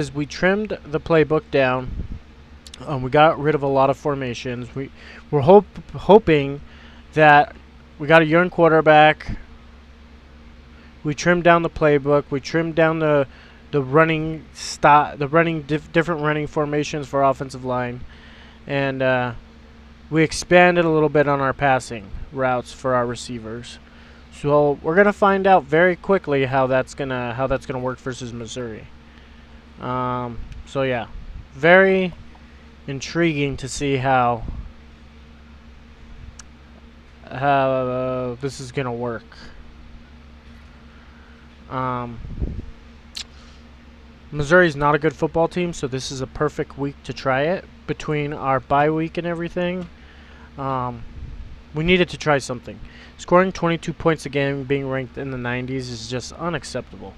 is we trimmed the playbook down. We got rid of a lot of formations. We're hoping that we got a young quarterback. We trimmed down the playbook. We trimmed down the running different running formations for offensive line, and we expanded a little bit on our passing routes for our receivers. So we're gonna find out very quickly how that's gonna work versus Missouri. So yeah, very intriguing to see how this is gonna work. Missouri's not a good football team, so this is a perfect week to try it. Between our bye week and everything, we needed to try something. Scoring 22 points a game, being ranked in the 90s, is just unacceptable,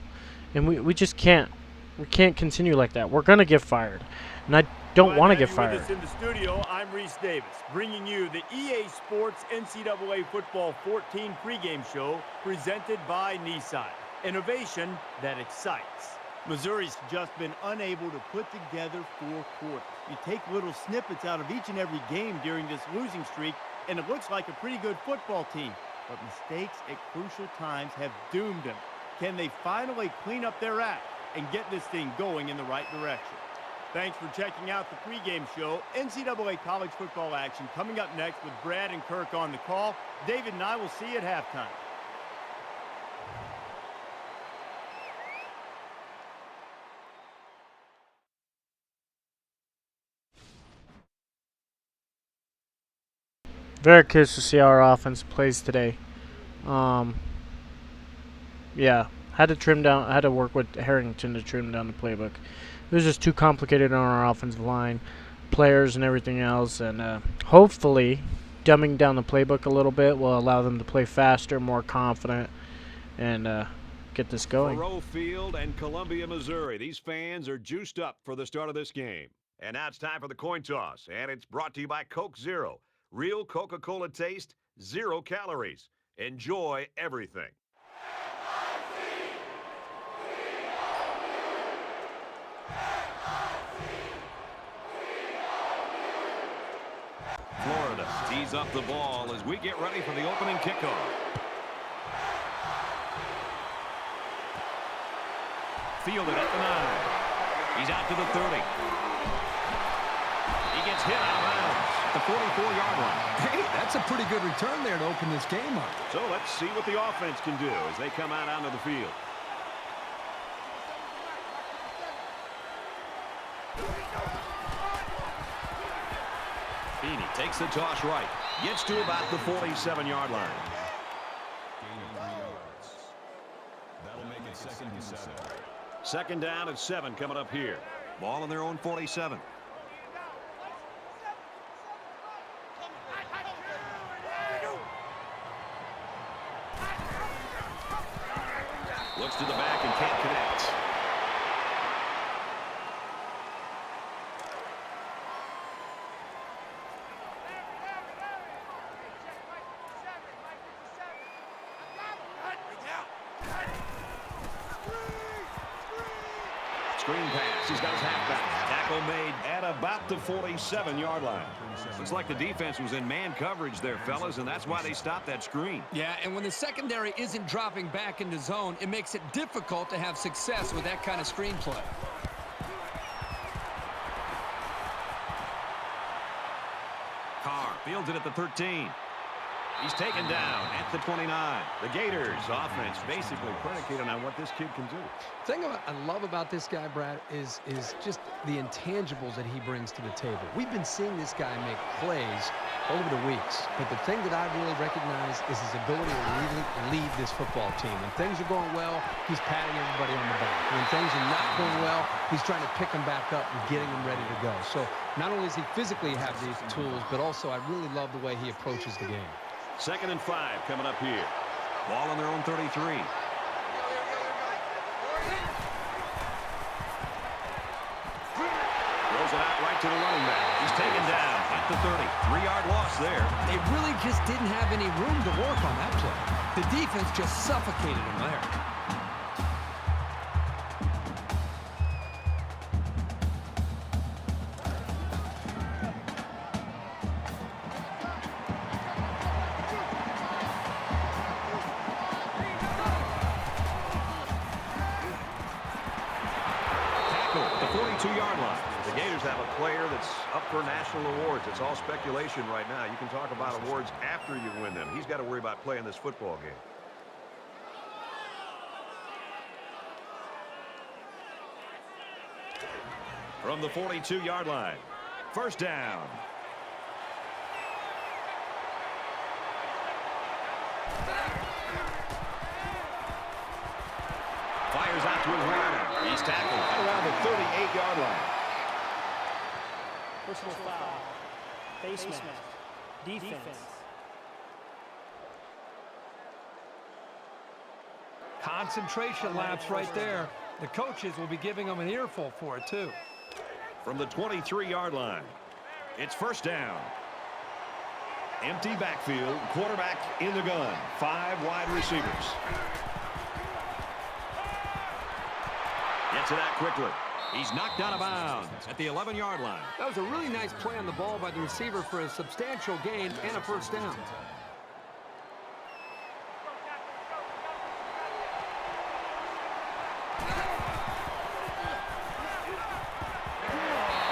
and we just can't. We can't continue like that. We're gonna get fired, and I don't want to get fired. With us in the studio, I'm Reese Davis, bringing you the EA Sports NCAA Football 14 pregame show presented by Nissan. Innovation that excites. Missouri's just been unable to put together 4 quarters. You take little snippets out of each and every game during this losing streak, and it looks like a pretty good football team. But mistakes at crucial times have doomed them. Can they finally clean up their act and get this thing going in the right direction? Thanks for checking out the pregame show. NCAA college football action coming up next with Brad and Kirk on the call. David and I will see you at halftime. Very curious to see how our offense plays today. Yeah, had to work with Harrington to trim down the playbook. It was just too complicated on our offensive line, players and everything else, and hopefully dumbing down the playbook a little bit will allow them to play faster, more confident, and get this going. Rowe Field and Columbia, Missouri. These fans are juiced up for the start of this game. And now it's time for the coin toss, and it's brought to you by Coke Zero. Real Coca-Cola taste, 0 calories. Enjoy everything. Florida tees up the ball as we get ready for the opening kickoff. Fielded at the 9. He's out to the 30. He gets hit out of bounds. The 44-yard line. Hey, that's a pretty good return there to open this game up. So let's see what the offense can do as they come out onto the field. Feeney takes the toss right. Gets to about the 47-yard line. That'll make it 2nd and 7. 2nd down and 7 coming up here. Ball on their own 47. Looks to the back and can't connect. Screen pass. He's got his halfback. Tackle made at about the 47-yard line. Looks like the defense was in man coverage there, fellas, and that's why they stopped that screen. Yeah, and when the secondary isn't dropping back into zone, it makes it difficult to have success with that kind of screen play. Carr fields it at the 13. He's taken down at the 29. The Gators offense basically predicated on what this kid can do. The thing I love about this guy, Brad, is just the intangibles that he brings to the table. We've been seeing this guy make plays over the weeks, but the thing that I really recognize is his ability to really lead this football team. When things are going well, he's patting everybody on the back. When things are not going well, he's trying to pick them back up and getting them ready to go. So not only does he physically have these tools, but also I really love the way he approaches the game. 2nd and 5 coming up here. Ball on their own 33. Throws it out right to the running back. He's taken down at the 30. 3-yard loss there. They really just didn't have any room to work on that play. The defense just suffocated him there. tackle at the 42-yard line. The Gators have a player that's up for national awards. It's all speculation right now. You can talk about awards after you win them. He's got to worry about playing this football game. From the 42-yard line, first down. Fires out to his runner. He's tackled around the 38-yard line. Personal foul. Face mask. Defense. Concentration lapse right there. The coaches will be giving them an earful for it, too. From the 23-yard line, it's first down. Empty backfield, quarterback in the gun. 5 wide receivers. Gets it out quickly. He's knocked out of bounds at the 11-yard line. That was a really nice play on the ball by the receiver for a substantial gain and a first down.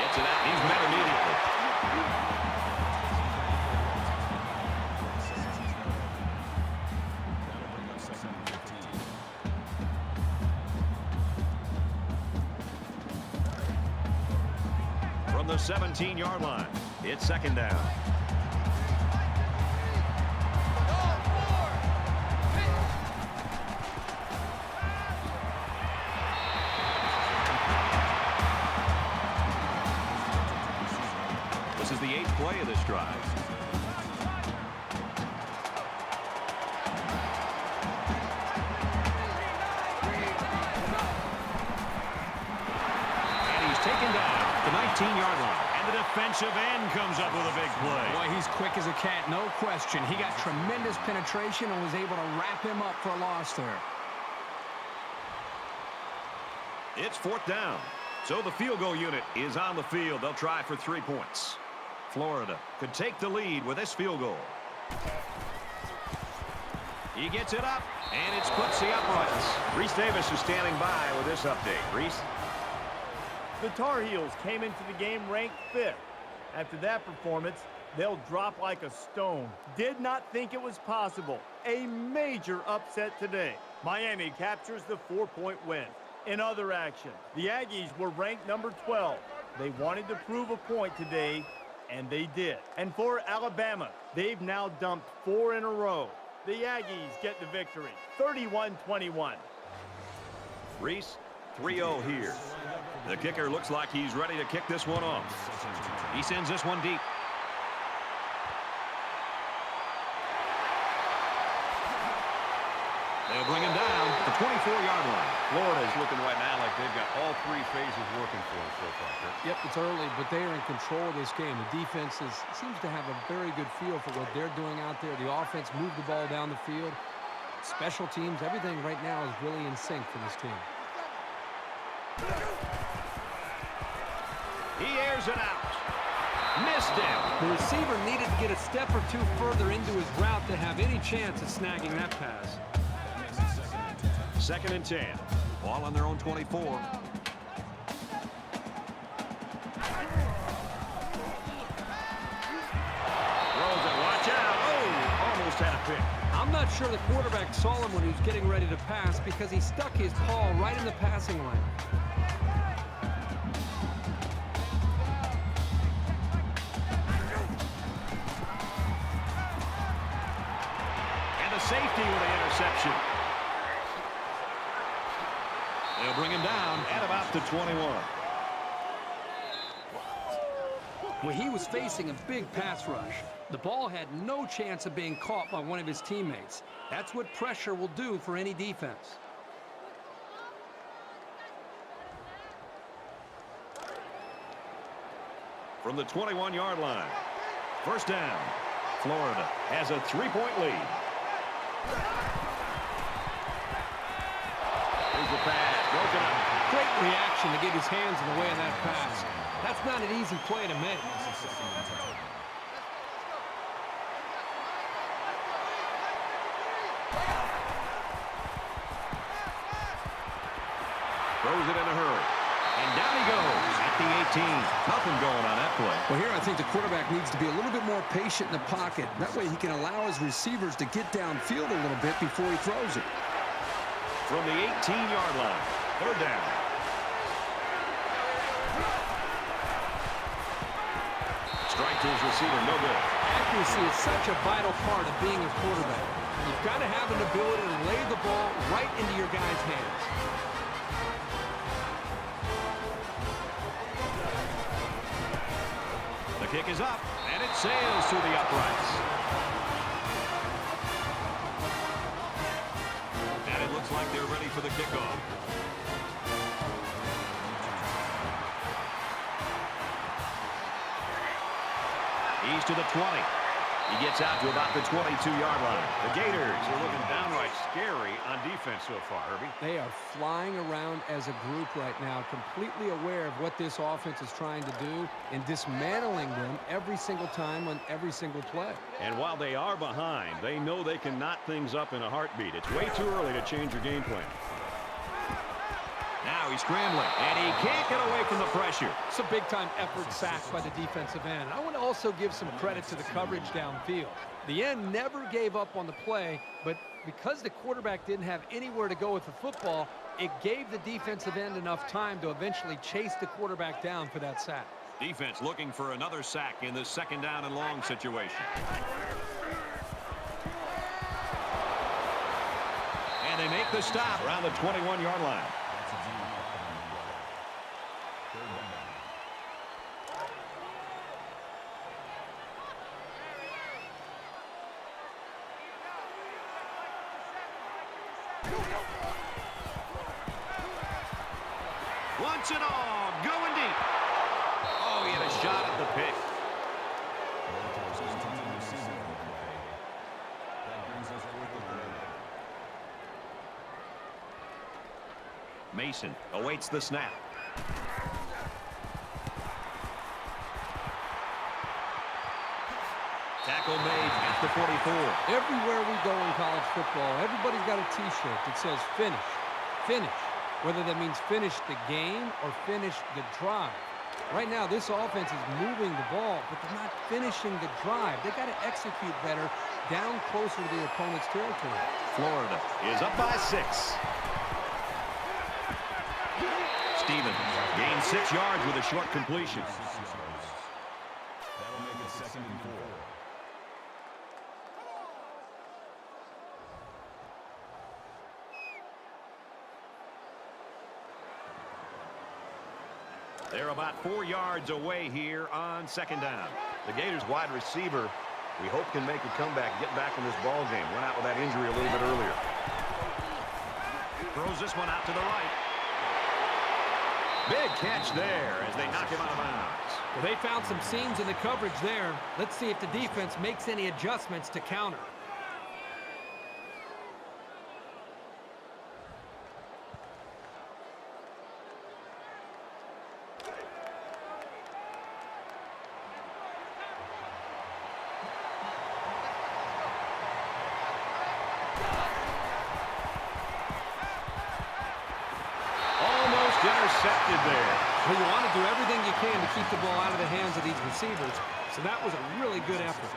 Gets it out. He's met immediately. From the 17-yard line, it's second down. This is the 8th play of this drive. And he's taken down at the 19-yard line. And the defensive end comes up with a big play. Boy, he's quick as a cat, no question. He got tremendous penetration and was able to wrap him up for a loss there. It's fourth down. So the field goal unit is on the field. They'll try for 3 points. Florida could take the lead with this field goal. He gets it up, and it splits the uprights. Reese Davis is standing by with this update. Reese? The Tar Heels came into the game ranked 5th. After that performance, they'll drop like a stone. Did not think it was possible. A major upset today. Miami captures the 4-point win. In other action, the Aggies were ranked number 12. They wanted to prove a point today, and they did. And for Alabama, they've now dumped 4 in a row. The Aggies get the victory, 31-21. Reese, 3-0 here. The kicker looks like he's ready to kick this one off. He sends this one deep. They'll bring him down at the 24-yard line. Florida's looking right now like they've got all 3 phases working for them so far, Kirk. Yep, it's early, but they are in control of this game. The defense seems to have a very good feel for what they're doing out there. The offense moved the ball down the field. Special teams, everything right now is really in sync for this team. He airs it out. Missed him. The receiver needed to get a step or 2 further into his route to have any chance of snagging that pass. Second and 10. Ball on their own 24. Throws it. Watch out. Oh, almost had a pick. I'm not sure the quarterback saw him when he was getting ready to pass because he stuck his paw right in the passing lane. And the safety with the interception. They'll bring him down at about the 21. Well, he was facing a big pass rush. The ball had no chance of being caught by one of his teammates. That's what pressure will do for any defense. From the 21-yard line. First down. Florida has a 3-point lead. Here's the pass. Broken up. Great reaction to get his hands in the way of that pass. That's not an easy play to make. Throws it in a hurry. And down he the 18. Nothing going on that play. Well, here I think the quarterback needs to be a little bit more patient in the pocket. That way he can allow his receivers to get downfield a little bit before he throws it. From the 18-yard line, 3rd down. Strike to his receiver, no good. Accuracy is such a vital part of being a quarterback. You've got to have an ability to lay the ball right into your guys' hands. The kick is up, and it sails through the uprights. And it looks like they're ready for the kickoff. He's to the 20. He gets out to about the 22-yard line. The Gators are looking downright scary on defense so far, Herbie. They are flying around as a group right now, completely aware of what this offense is trying to do and dismantling them every single time on every single play. And while they are behind, they know they can knot things up in a heartbeat. It's way too early to change your game plan. Now he's scrambling, and he can't get away from the pressure. It's a big-time effort sack by the defensive end. I want to also give some credit to the coverage downfield. The end never gave up on the play, but because the quarterback didn't have anywhere to go with the football, it gave the defensive end enough time to eventually chase the quarterback down for that sack. Defense looking for another sack in this 2nd down and long situation. And they make the stop around the 21-yard line. Wants it all, going deep. Oh, he had a shot at the pick. Mason awaits the snap. Tackle made at the 44. Everywhere we go in college football, everybody's got a T-shirt that says finish, finish. Whether that means finish the game or finish the drive. Right now, this offense is moving the ball, but they're not finishing the drive. They got to execute better down closer to the opponent's territory. Florida is up by 6. Stevens gains 6 yards with a short completion. That'll make it 2nd and 4. They're about 4 yards away here on 2nd down. The Gators wide receiver, we hope, can make a comeback, get back in this ball game. Went out with that injury a little bit earlier. Throws this one out to the right. Big catch there as they knock him out of bounds. Well, they found some seams in the coverage there. Let's see if the defense makes any adjustments to counter. Intercepted there. Well, you want to do everything you can to keep the ball out of the hands of these receivers, so that was a really good effort.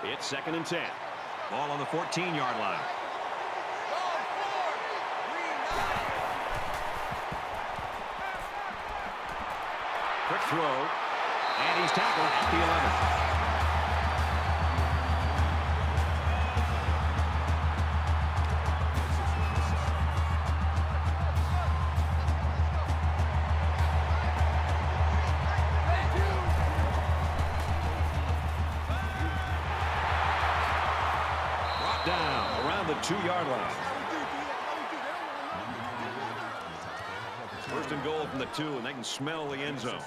It's 2nd and 10. Ball on the 14-yard line. Quick throw, and he's tackled at the 11. Down around the 2-yard line. 1st and goal from the 2, and they can smell the end zone.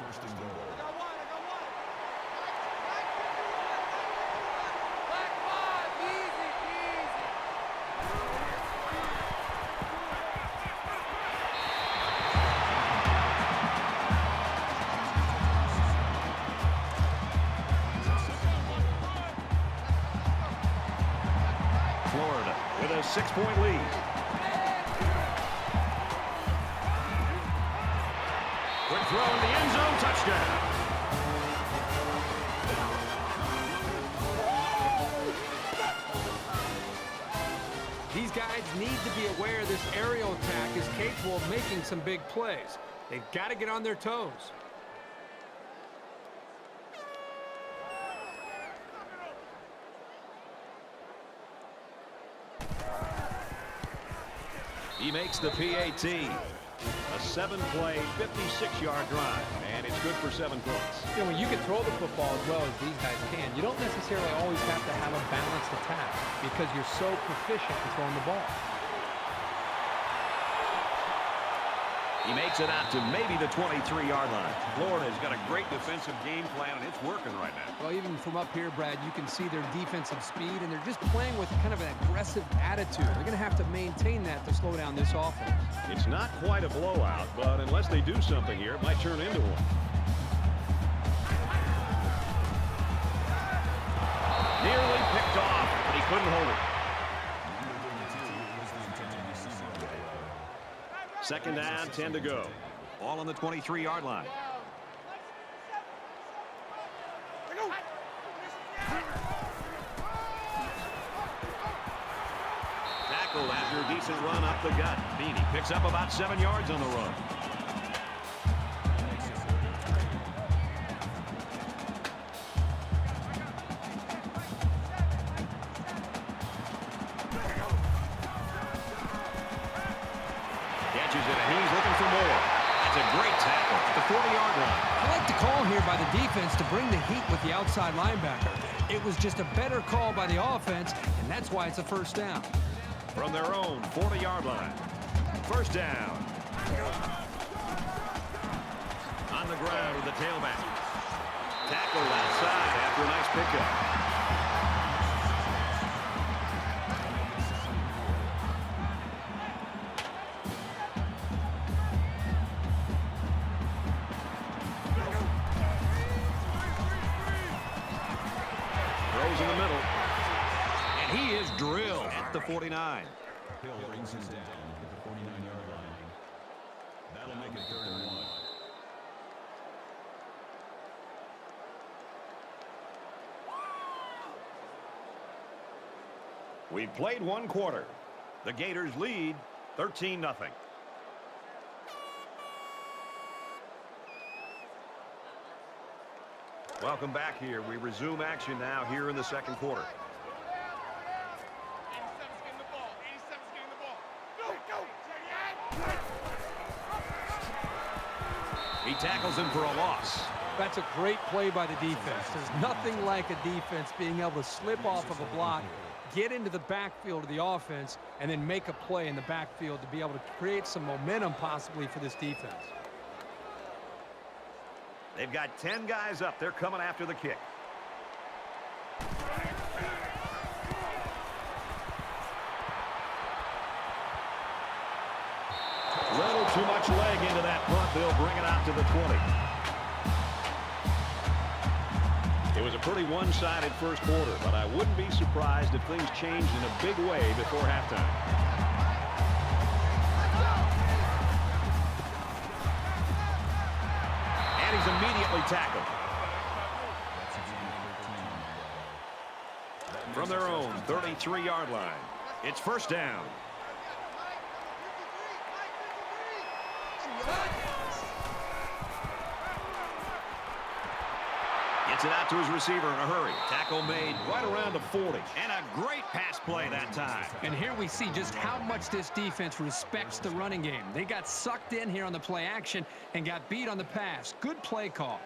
Florida with a 6-point lead. Quick throw in the end zone, touchdown. These guys need to be aware this aerial attack is capable of making some big plays. They've got to get on their toes. He makes the PAT. A 7-play, 56-yard drive, and it's good for 7 points. You know, when you can throw the football as well as these guys can, you don't necessarily always have to have a balanced attack because you're so proficient in throwing the ball. He makes it out to maybe the 23-yard line. Florida's got a great defensive game plan, and it's working right now. Well, even from up here, Brad, you can see their defensive speed, and they're just playing with kind of an aggressive attitude. They're going to have to maintain that to slow down this offense. It's not quite a blowout, but unless they do something here, it might turn into one. Nearly picked off, but he couldn't hold it. Second down, 10 to go. Ball on the 23-yard line. Tackled after a decent run up the gut. Beanie picks up about 7 yards on the run. Catches it, and he's looking for more. That's a great tackle at the 40-yard line. I like the call here by the defense to bring the heat with the outside linebacker. It was just a better call by the offense, and that's why it's a first down. From their own 40-yard line. First down. On the ground with the tailback. Tackled outside after a nice pickup. Throws in the middle. And he is drilled at the 49. Hill brings him down at the 49-yard line. That'll make it 3rd and 1. We've played 1 quarter. The Gators lead 13-0. Welcome back here. We resume action now here in the 2nd quarter. He tackles him for a loss. That's a great play by the defense. There's nothing like a defense being able to slip off of a block, get into the backfield of the offense, and then make a play in the backfield to be able to create some momentum possibly for this defense. They've got 10 guys up. They're coming after the kick. Little too much leg into that punt. They'll bring it out to the 20. It was a pretty one-sided first quarter, but I wouldn't be surprised if things changed in a big way before halftime. And he's immediately tackled. From their own 33-yard line, it's first down. Gets it out to his receiver in a hurry. Tackle made right around the 40. And a great pass play that time. And here we see just how much this defense respects the running game. They got sucked in here on the play action and got beat on the pass. Good play call.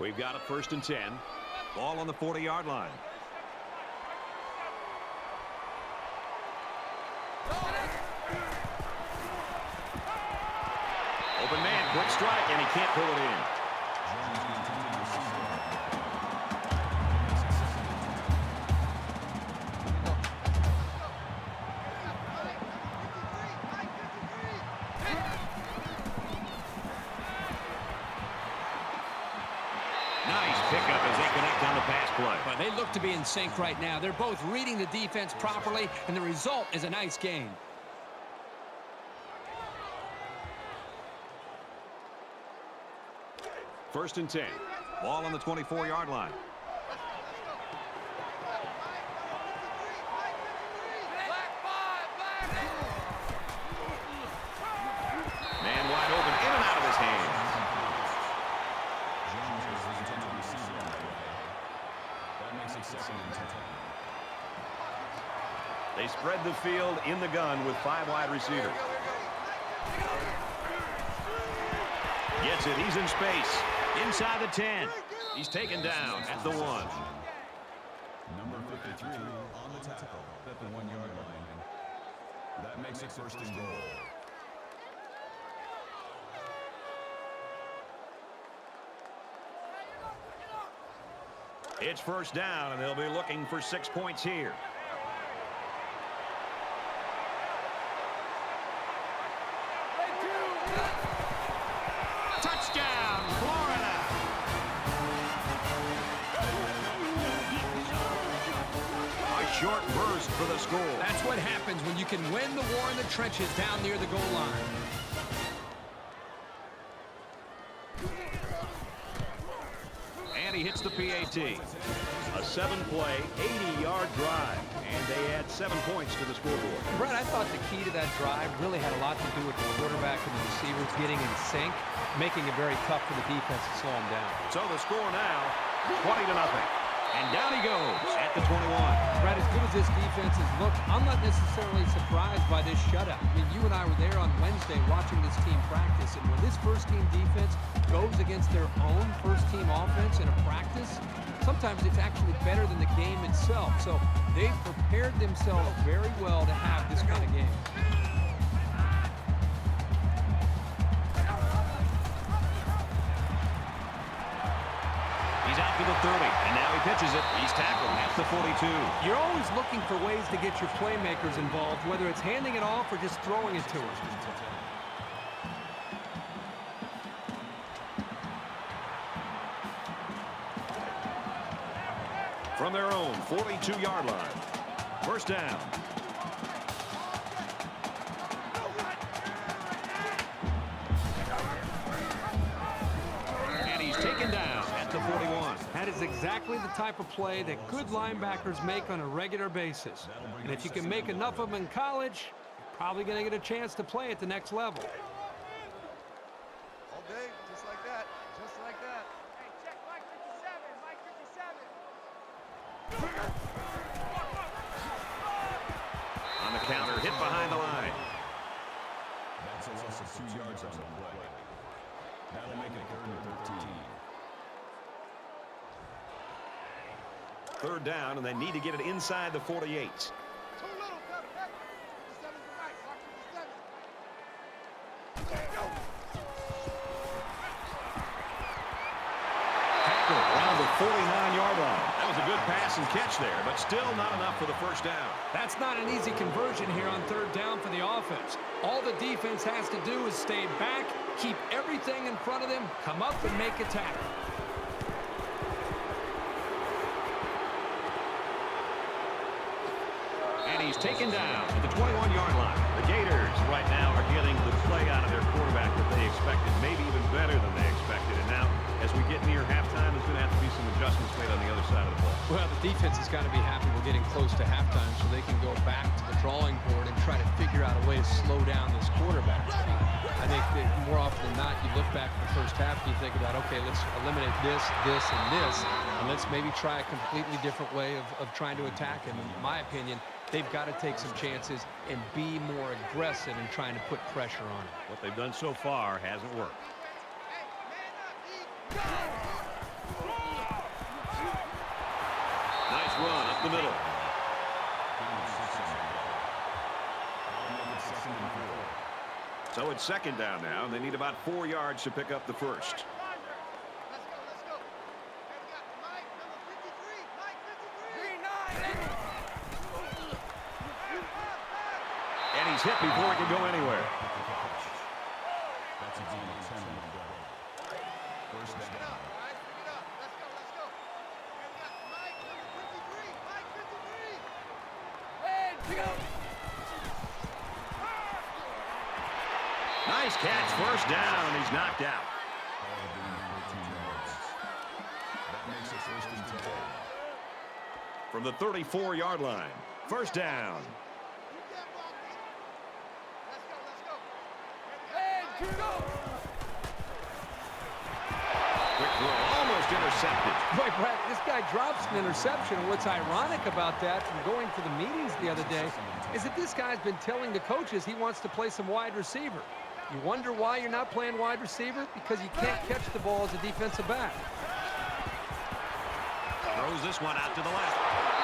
We've got a 1st and 10. Ball on the 40-yard line. Open man, quick strike, and he can't pull it in. Nice pickup as they connect on the pass play. Well, they look to be in sync right now. They're both reading the defense properly, and the result is a nice gain. First and 10. Ball on the 24-yard line. Man wide open, in and out of his hands. They spread the field in the gun with 5 wide receivers. Gets it. He's in space. Inside the 10. He's taken down at the 1. Number 53 on the tackle at the 1-yard line. That makes it first and goal. It's first down, and they'll be looking for 6 points here. Touchdown, Florida! A short burst for the score. That's what happens when you can win the war in the trenches down near the goal line. And he hits the PAT. A 7-play, 80-yard drive. And they add 7 points to the scoreboard. Brett, I thought the key to that drive really had a lot to do with the quarterback and the receivers getting in sync, making it very tough for the defense to slow him down. So the score now, 20-0. And down he goes at the 21. Brett, as good as this defense has looked, I'm not necessarily surprised by this shutout. I mean, you and I were there on Wednesday watching this team practice, and when this first-team defense goes against their own first-team offense in a practice, sometimes it's actually better than the game itself. So they've prepared themselves very well to have this kind of game. He's out to the 30, and now he pitches it. He's tackled at the 42. You're always looking for ways to get your playmakers involved, whether it's handing it off or just throwing it to them. From their own 42-yard line. First down. And he's taken down at the 41. That is exactly the type of play that good linebackers make on a regular basis. And if you can make enough of them in college, you're probably going to get a chance to play at the next level. All day, just like that. Just like that. Hey, check Mike 57. Mike 57. On the counter, hit behind the line. That's a loss of 2 yards on the play. That'll make it 3rd and 13. Third down, and they need to get it inside the 48. Too little, Kevin. Hey, 57 to Mike. Mark 57. There you go. Tackle around the 49-yard line. That was a good pass and catch there, but still not enough for the first down. That's not an easy conversion here on third down for the offense. All the defense has to do is stay back, keep everything in front of them, come up and make a tackle. And he's taken down at the 21-yard line. The Gators right now are getting the play out of their quarterback that they expected, maybe even better than they expected. And now, as we get near halftime, there's going to have to be some adjustments made on the other side of the ball. Well, the defense has got to be happy we're getting close to halftime so they can go back to the drawing board and try to figure out a way to slow down this quarterback. I think that more often than not, you look back at the first half and you think about, okay, let's eliminate this, and let's maybe try a completely different way of trying to attack him. In my opinion, they've got to take some chances and be more aggressive in trying to put pressure on him. What they've done so far hasn't worked. Nice run up the middle. So it's second down now, and they need about 4 yards to pick up the first. Let's go. Hey, we got Mike, number 53. Mike 53. And he's hit before he can go anywhere. That's a gain of 10 on the play. First down. All right, pick it up. Let's go. Hey, we got Mike. Nice catch, first down, and he's knocked out. That makes it first and 10. From the 34-yard line, first down. Quick throw, almost intercepted. Boy, Brad, this guy drops an interception. And what's ironic about that from going to the meetings the other day is that this guy's been telling the coaches he wants to play some wide receiver. You wonder why you're not playing wide receiver? Because you can't catch the ball as a defensive back. Throws this one out to the left.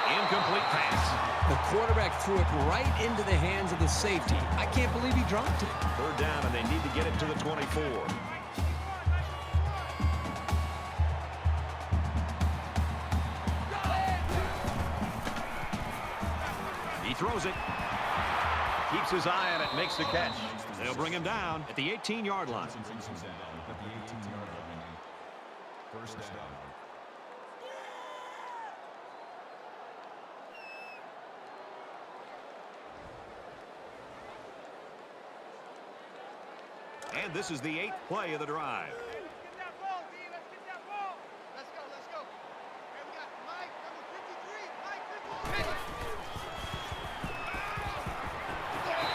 Incomplete pass. The quarterback threw it right into the hands of the safety. I can't believe he dropped it. Third down, and they need to get it to the 24. He throws it. Keeps his eye on it, makes the catch. They'll bring him down at the 18-yard line. At the 18-yard line. First down. And this is the 8th play of the drive. Get that ball, D. Let's get that ball. Let's go, let's go. Hey, we got Mike, number 53. Mike 53.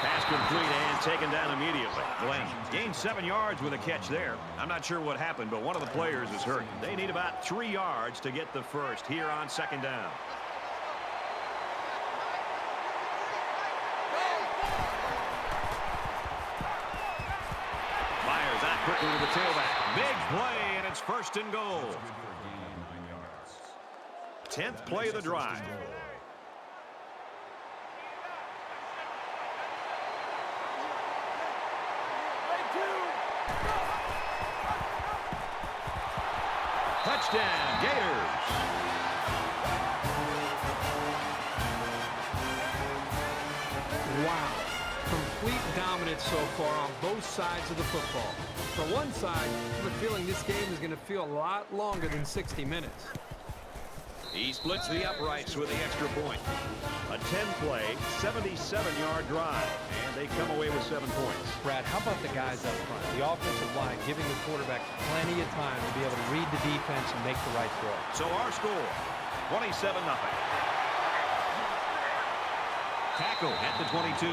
Pass complete and taken down immediately. Glenn gained 7 yards with a catch there. I'm not sure what happened, but one of the players is hurt. They need about 3 yards to get the first here on second down. Fires out quickly to the tailback. Big play, and it's first and goal. 10th play of the drive. Touchdown, Gators. Wow. Complete dominance so far on both sides of the football. For one side, I have a feeling this game is going to feel a lot longer than 60 minutes. He splits the uprights with the extra point. A 10-play, 77-yard drive, and they come away with 7 points. Brad, how about the guys up front? The offensive line giving the quarterback plenty of time to be able to read the defense and make the right throw. So our score, 27-0. Tackle at the 22.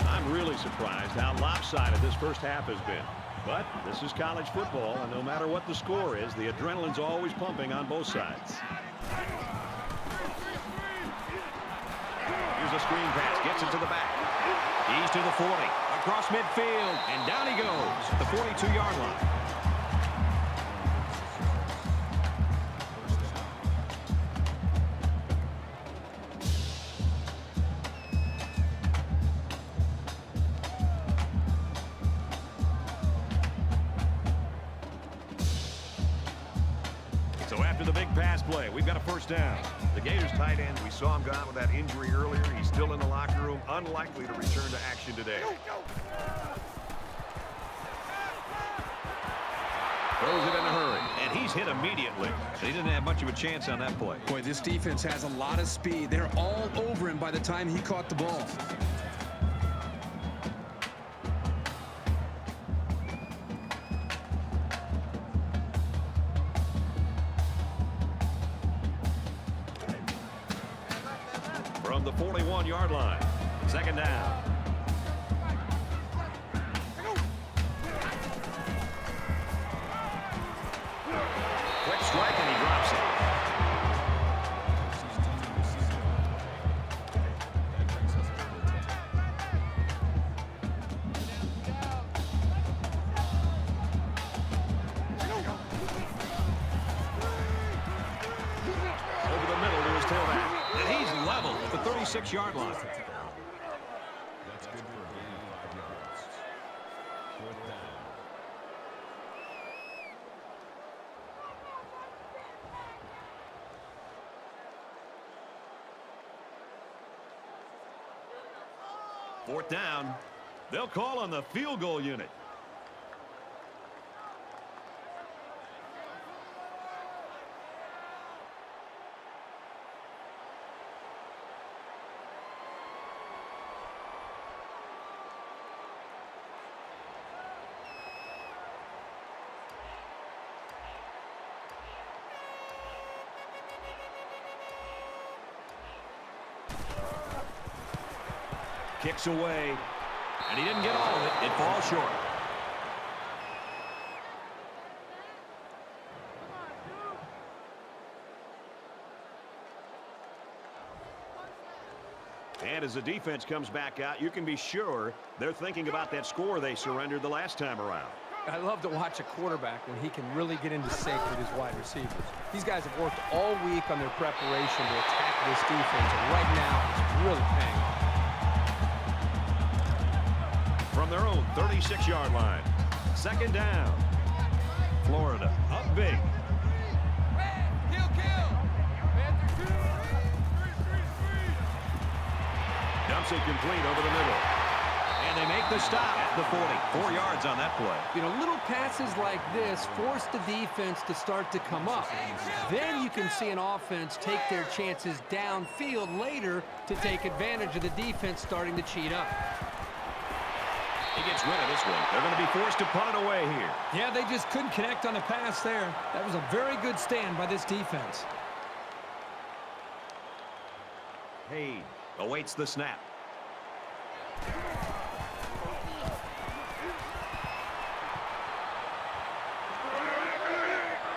I'm really surprised how lopsided this first half has been. But this is college football, and no matter what the score is, the adrenaline's always pumping on both sides. Here's a screen pass, gets it to the back. He's to the 40, across midfield, and down he goes at the 42-yard line. So after the big pass play, we've got a first down. The Gators tight end, we saw him go out with that injury earlier. He's still in the locker room, unlikely to return to action today. Throws it in a hurry, and he's hit immediately. He didn't have much of a chance on that play. Boy, this defense has a lot of speed. They're all over him by the time he caught the ball. From the 41-yard line, second down. Quick strike, and he drops it. Over the middle to his tailback. And he's level at the 36-yard line. That's good for a gain of 5 yards. Fourth down. Fourth down. They'll call on the field goal unit. Kicks away. And he didn't get all of it. It falls short. And as the defense comes back out, you can be sure they're thinking about that score they surrendered the last time around. I love to watch a quarterback when he can really get into sync with his wide receivers. These guys have worked all week on their preparation to attack this defense, and right now it's really paying off. From their own 36-yard line. Second down. Florida up big. Dumps it complete over the middle. And they make the stop at the 40. 4 yards on that play. You know, little passes like this force the defense to start to come up. Then you can see an offense take their chances downfield later to take advantage of the defense starting to cheat up. He gets rid of this one. They're going to be forced to punt it away here. Yeah, they just couldn't connect on the pass there. That was a very good stand by this defense. Hayes awaits the snap.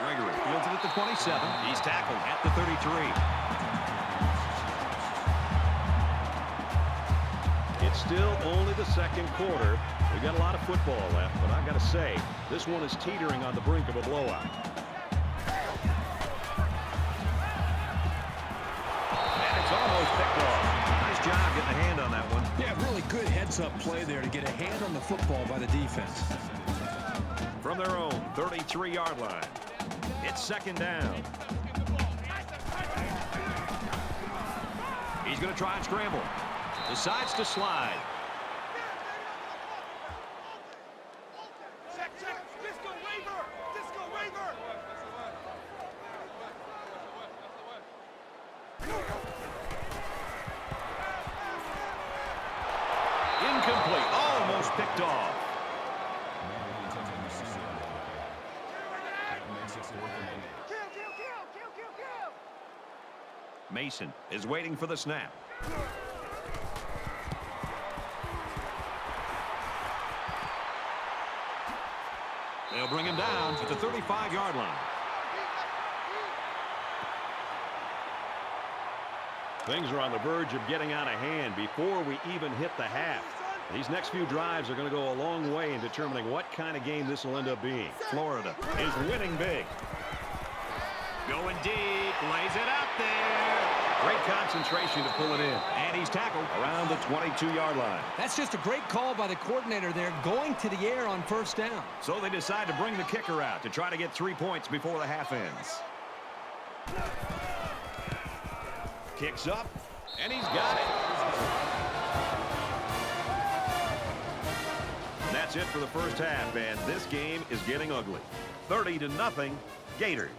Gregory fields it at the 27. He's tackled at the 33. It's still only the second quarter. We've got a lot of football left, but I've got to say, this one is teetering on the brink of a blowout. And it's almost picked off. Nice job getting a hand on that one. Yeah, really good heads-up play there to get a hand on the football by the defense. From their own 33-yard line, it's second down. He's going to try and scramble. Decides to slide. Incomplete. Almost picked off. Mason is waiting for the snap. They'll bring him down at the 35-yard line. Things are on the verge of getting out of hand before we even hit the half. These next few drives are going to go a long way in determining what kind of game this will end up being. Florida is winning big. Going deep, lays it out there. Great concentration to pull it in. And he's tackled around the 22-yard line. That's just a great call by the coordinator there, going to the air on first down. So they decide to bring the kicker out to try to get 3 points before the half ends. Kicks up, and he's got it. And that's it for the first half, and this game is getting ugly. 30-0, Gators.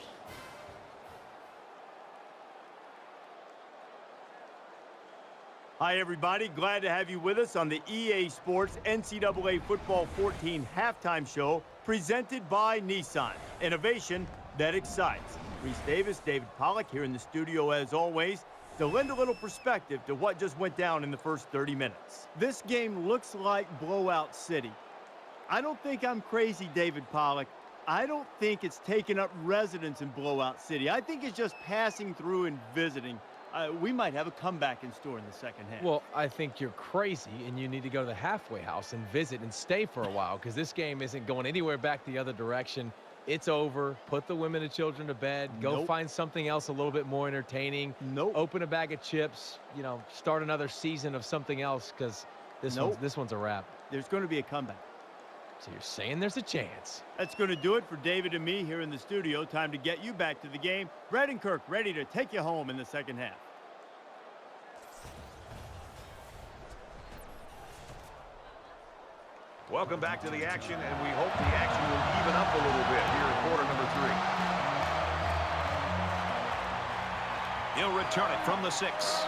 Hi, everybody. Glad to have you with us on the EA Sports NCAA Football 14 halftime show presented by Nissan. Innovation that excites. Reese Davis, David Pollack here in the studio as always to lend a little perspective to what just went down in the first 30 minutes. This game looks like blowout city. I don't think I'm crazy, David Pollack. I don't think it's taking up residence in blowout city. I think it's just passing through and visiting. We might have a comeback in store in the second half. Well, I think you're crazy, and you need to go to the halfway house and visit and stay for a while, because this game isn't going anywhere back the other direction. It's over. Put the women and children to bed. Go find something else a little bit more entertaining. Open a bag of chips. You know, start another season of something else, because this one's a wrap. There's going to be a comeback. So you're saying there's a chance. That's going to do it for David and me here in the studio. Time to get you back to the game. Brad and Kirk ready to take you home in the second half. Welcome back to the action, and we hope the action will even up a little bit here in quarter number 3. He'll return it from the 6.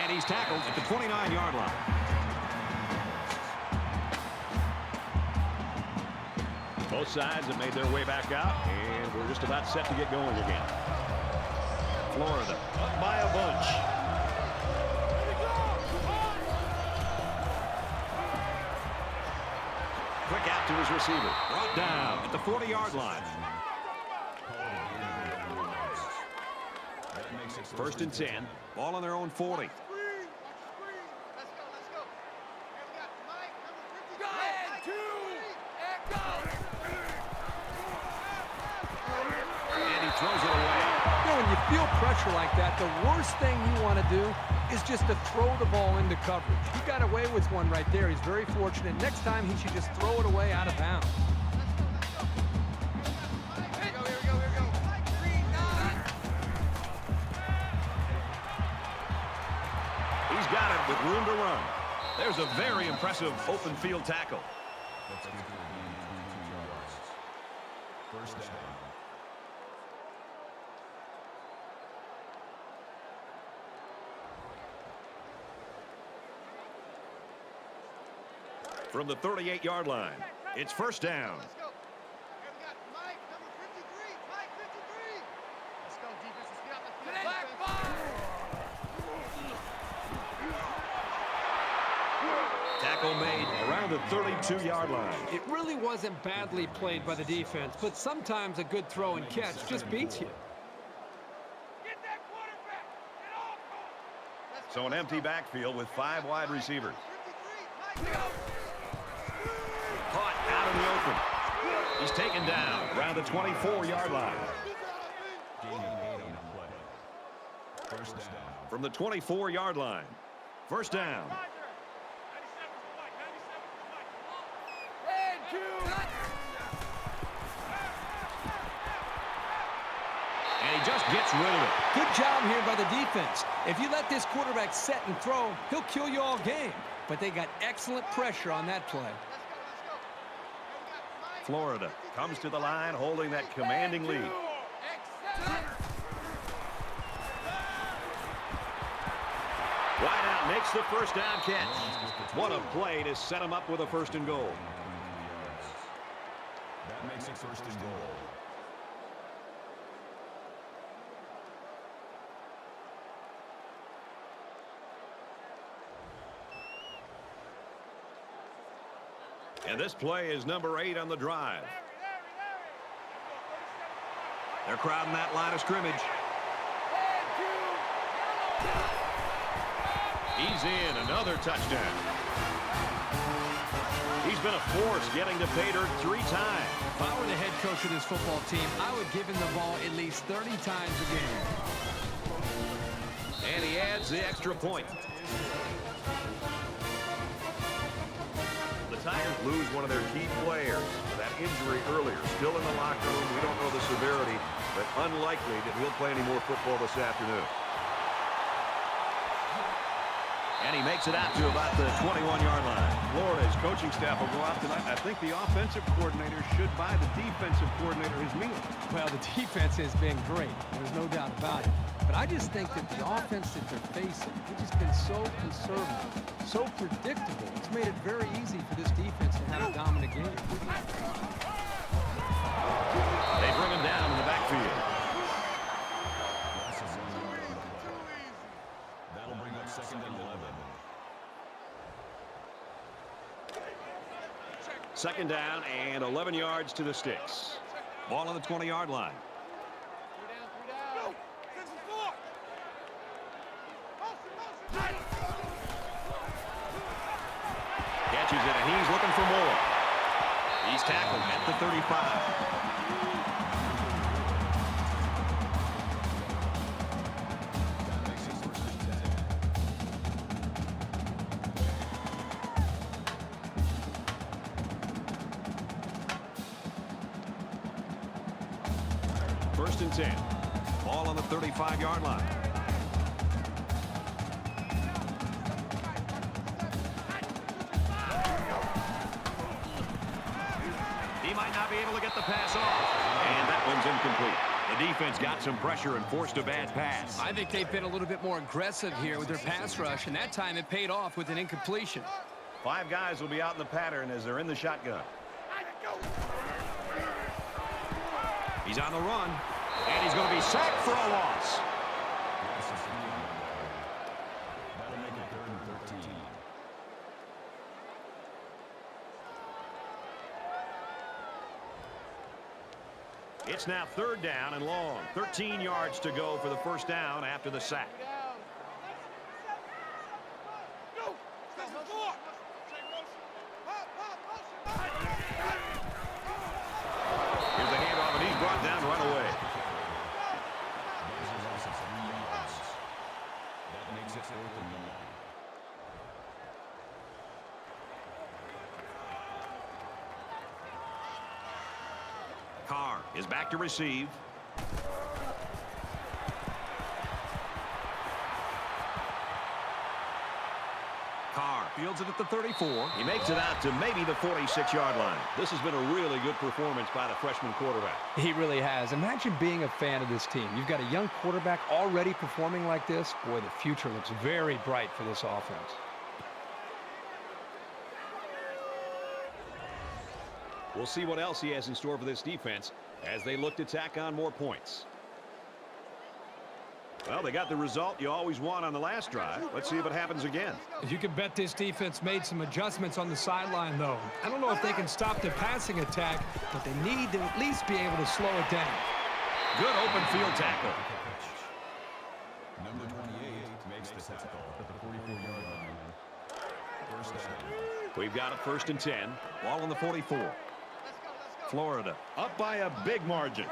And he's tackled at the 29-yard line. Both sides have made their way back out, and we're just about set to get going again. Florida up by a bunch. to his receiver. Brought down at the 40-yard line. First and 10. Ball on their own 40. And he throws it away. You know, when you feel pressure like that, the worst thing you want to do is just to throw the ball into coverage. He got away with one right there. He's very fortunate. Next time, he should just throw it away out of bounds. He's got it with room to run. There's a very impressive open field tackle. First down. From the 38-yard line, it's first down. Let's go. Here we got Mike, number 53. Mike, 53. Let's go, defense. Let's get out the field. Tackle made around the 32-yard line. It really wasn't badly played by the defense, but sometimes a good throw and catch just beats you. Get that quarterback. Get off him. So an empty backfield with 5 wide receivers. 53. Mike, Caught out in the open. He's taken down around the 24-yard line. First down. From the 24-yard line, first down. And he just gets rid of it. Good job here by the defense. If you let this quarterback set and throw, he'll kill you all game. But they got excellent pressure on that play. Florida comes to the line holding that commanding lead. Wideout makes the first down catch. What a play to set him up with a first and goal. That makes it first and goal. And this play is number 8 on the drive. They're crowding that line of scrimmage. He's in, another touchdown. He's been a force getting to pay dirt 3 times. If I were the head coach of this football team, I would give him the ball at least 30 times a game. And he adds the extra point. The Tigers lose one of their key players. That injury earlier, still in the locker room. We don't know the severity, but unlikely that he'll play any more football this afternoon. And he makes it out to about the 21-yard line. Florida's coaching staff will go out tonight. I think the offensive coordinator should buy the defensive coordinator his meal. Well, the defense has been great. There's no doubt about it. But I just think that the offense that they're facing, which has been so conservative, so predictable, it's made it very easy for this defense to have a dominant game. They bring him down in the backfield. That'll bring up second and 11. Second down and 11 yards to the sticks. Ball on the 20-yard line. Catches it, and he's looking for more. He's tackled at the 35. First and 10. Ball on the 35-yard line. He might not be able to get the pass off. And that one's incomplete. The defense got some pressure and forced a bad pass. I think they've been a little bit more aggressive here with their pass rush, and that time it paid off with an incompletion. 5 guys will be out in the pattern as they're in the shotgun. He's on the run, and he's going to be sacked for a loss. That'll make it 3rd and 13. It's now 3rd down and long. 13 yards to go for the first down after the sack. Here's the handoff, and he's brought down right away. That makes it 4th and 1. Carr is back to receive. Carr fields it at the 34. He makes it out to maybe the 46-yard line. This has been a really good performance by the freshman quarterback. He really has. Imagine being a fan of this team. You've got a young quarterback already performing like this. Boy, the future looks very bright for this offense. We'll see what else he has in store for this defense as they look to tack on more points. Well, they got the result you always want on the last drive. Let's see if it happens again. You can bet this defense made some adjustments on the sideline, though. I don't know if they can stop the passing attack, but they need to at least be able to slow it down. Good open field tackle. Number 28 makes the tackle at the 44-yard line. First down. We've got it 1st and 10. Ball on the 44. Florida up by a big margin.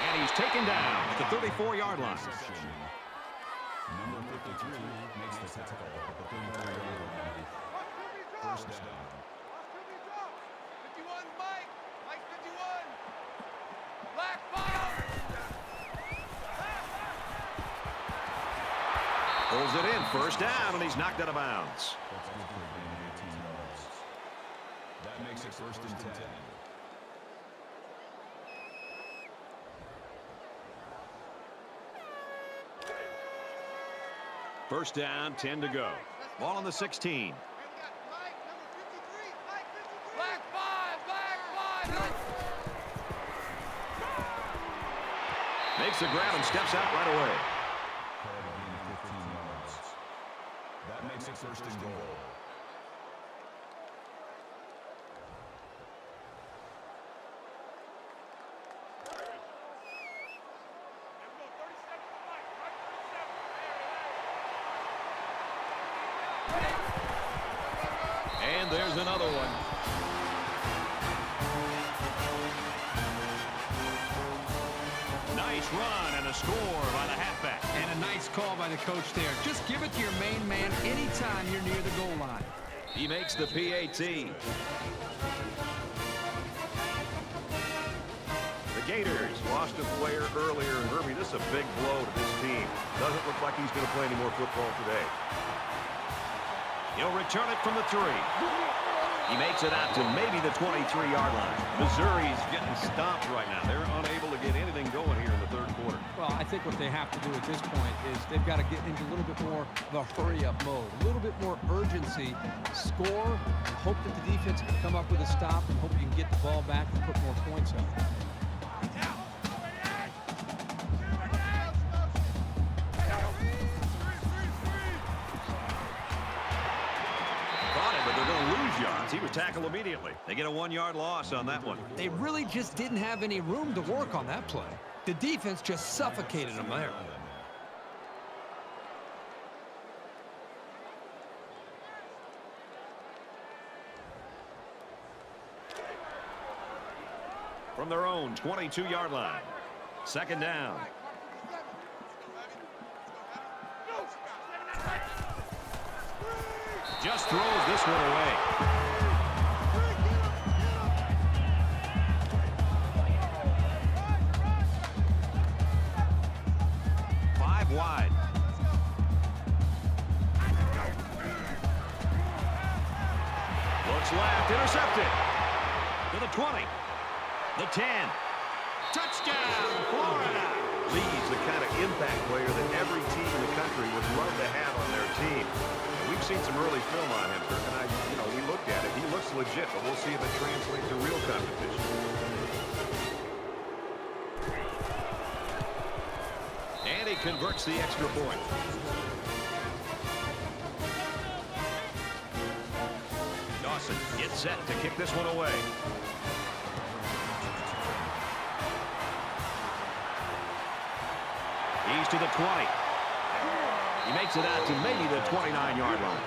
And he's taken down at the 34-yard line. Number 53 makes the tackle at the 34-yard line. First down. 51, Mike. Mike 51. Black ball. Pulls it in, 1st down, and he's knocked out of bounds. That's good for a gain of 18 yards. That makes it 1st and 10. First down, 10 to go. Ball on the 16. Black 5. Makes the grab and steps out right away. Call a gain of 15 yards. That makes it 1st and goal. And there's another one. Nice run and a score by the halfback. And a nice call by the coach there. Just give it to your main man anytime you're near the goal line. He makes the PAT. The Gators lost a player earlier, and Herbie, this is a big blow to this team. Doesn't look like he's going to play any more football today. He'll return it from the 3. He makes it out to maybe the 23-yard line. Missouri's getting stomped right now. They're unable to get anything going here in the 3rd quarter. Well, I think what they have to do at this point is they've got to get into a little bit more of a hurry-up mode, a little bit more urgency, score, hope that the defense can come up with a stop, and hope you can get the ball back and put more points up. Yards. He was tackled immediately. They get a 1-yard loss on that one. They really just didn't have any room to work on that play. The defense just suffocated them there. From their own 22-yard line. 2nd down. Just throws this one away. Five wide. Looks left, intercepted. To the 20. The 10. Touchdown, Florida. Lee's the kind of impact player that every team in the country would love to have on their team. We've seen some early film on him, and we looked at it. He looks legit, but we'll see if it translates to real competition. And he converts the extra point. Dawson gets set to kick this one away. He's to the 20. He makes it out to maybe the 29-yard line.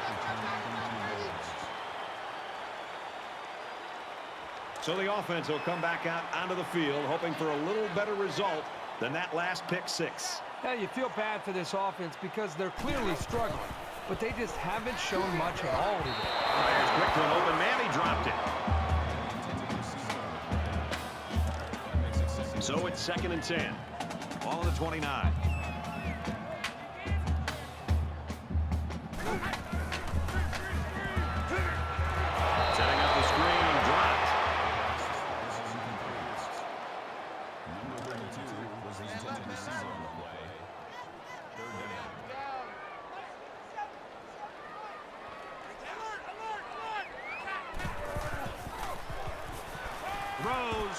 So the offense will come back out onto the field, hoping for a little better result than that last pick six. Yeah, you feel bad for this offense because they're clearly struggling, but they just haven't shown much at all today. There's quick to an open man. He dropped it. So it's 2nd and 10. Ball on the 29. Setting up the screen, dropped. Number 32 was the intended receiver on the play. 3rd down. Throws.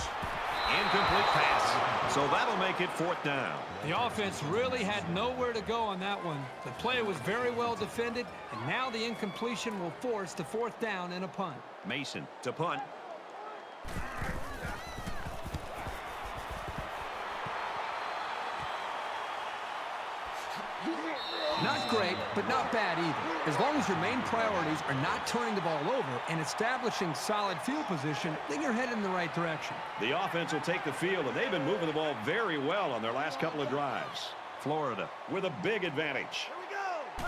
Incomplete pass. So that'll make it 4th down. The offense really had nowhere to go on that one. The play was very well defended, and now the incompletion will force the 4th down and a punt. Mason to punt. Not great, but not bad either. As long as your main priorities are not turning the ball over and establishing solid field position, then you're headed in the right direction. The offense will take the field, and they've been moving the ball very well on their last couple of drives. Florida with a big advantage. Here we go.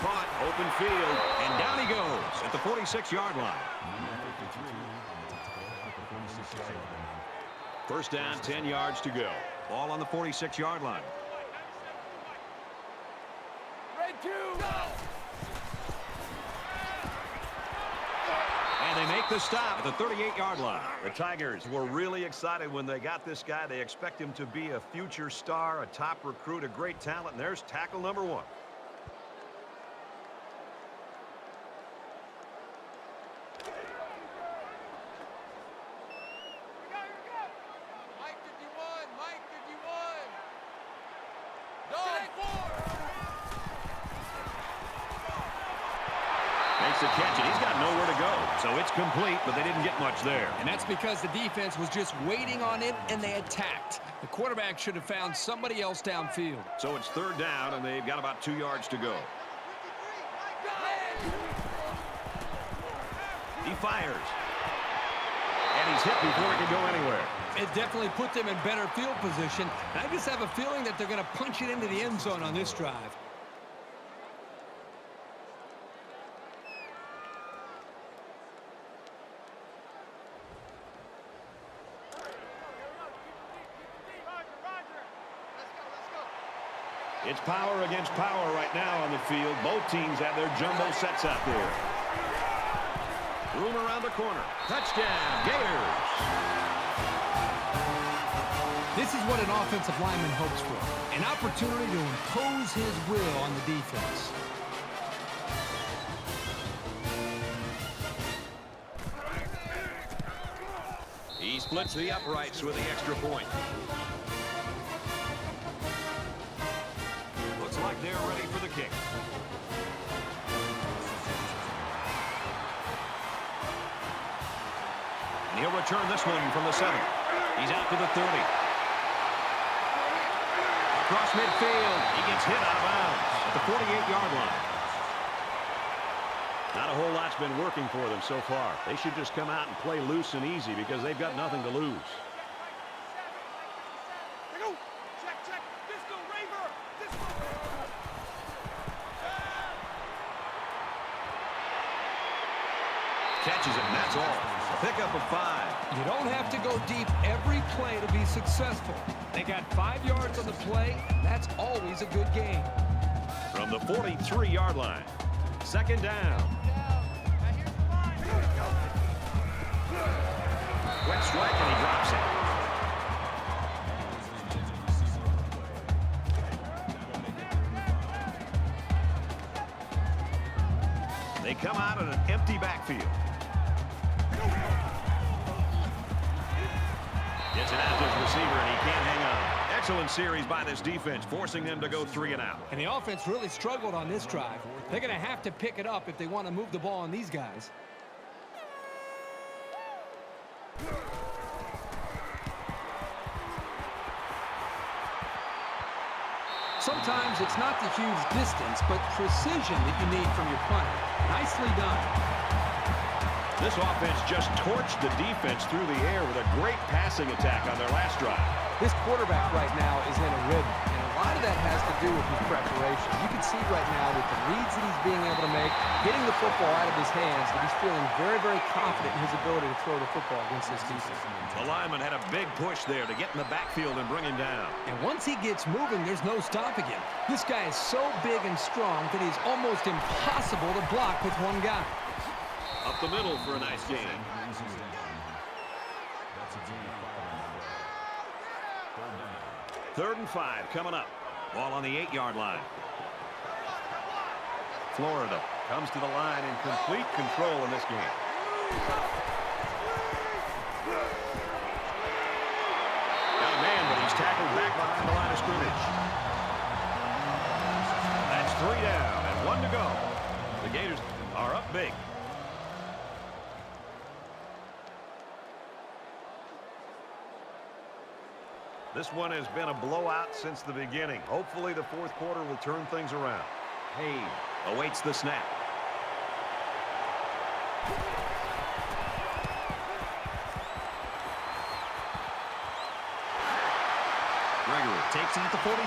Caught, open field, and down he goes at the 46-yard line. Number 53 on the tactical at the 46-yard line. 1st down, 10 yards to go. Ball on the 46-yard line. Red 2. And they make the stop at the 38-yard line. The Tigers were really excited when they got this guy. They expect him to be a future star, a top recruit, a great talent. And there's tackle number 1. Makes the catch, and he's got nowhere to go. So it's complete, but they didn't get much there. And that's because the defense was just waiting on it, and they attacked. The quarterback should have found somebody else downfield. So it's 3rd down, and they've got about 2 yards to go. He fires. And he's hit before he can go anywhere. It definitely put them in better field position. And I just have a feeling that they're going to punch it into the end zone on this drive. It's power against power right now on the field. Both teams have their jumbo sets out there. Room around the corner. Touchdown, Gators. This is what an offensive lineman hopes for. An opportunity to impose his will on the defense. He splits the uprights with the extra point. Looks like they're ready for the kick. And he'll return this one from the 7. He's out to the 30. Across midfield, he gets hit out of bounds at the 48-yard line. Not a whole lot's been working for them so far. They should just come out and play loose and easy because they've got nothing to lose. Catches it, and that's all. A pickup of 5. You don't have to go deep every play to be successful. They got 5 yards on the play. That's always a good game. From the 43-yard line. 2nd down. Quick strike, and he drops it. They come out in an empty backfield. Gets it out to his receiver, and he can't hang on. excellent series by this defense, forcing them to go 3 and out. And the offense really struggled on this drive. They're going to have to pick it up if they want to move the ball on these guys. Sometimes it's not the huge distance, but precision that you need from your punter. Nicely done. This offense just torched the defense through the air with a great passing attack on their last drive. This quarterback right now is in a rhythm, and a lot of that has to do with his preparation. You can see right now with the reads that he's being able to make, getting the football out of his hands, that he's feeling very, very confident in his ability to throw the football against this defense. The lineman had a big push there to get in the backfield and bring him down. And once he gets moving, there's no stopping him. This guy is so big and strong that he's almost impossible to block with one guy. Up the middle for a nice gain. Third and 5 coming up. Ball on the 8-yard line. Florida comes to the line in complete control in this game. Got a man, but he's tackled back behind the line of scrimmage. That's 3 down and 1 to go. The Gators are up big. This one has been a blowout since the beginning. Hopefully the fourth quarter will turn things around. Hayes awaits the snap. Gregory takes it at the 43.